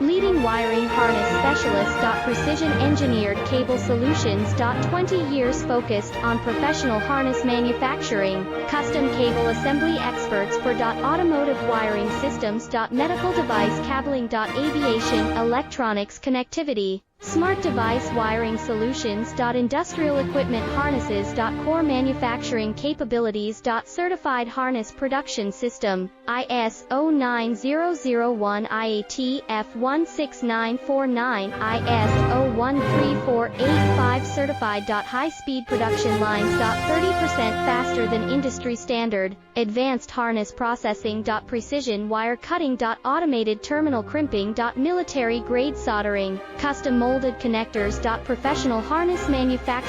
Leading wiring harness specialist. Precision engineered cable solutions. 20 years focused on professional harness manufacturing, custom cable assembly experts for automotive wiring systems. Medical device cabling. Aviation electronics connectivity, smart device wiring solutions. Industrial equipment harnesses. Core manufacturing capabilities. Certified harness production system, ISO 9001 IATF 16949 ISO 13485 certified. High-speed production lines. 30% faster than industry standard, advanced harness processing. Precision wire cutting. Automated terminal crimping. Military grade soldering, custom molded connectors. Professional harness manufacturing.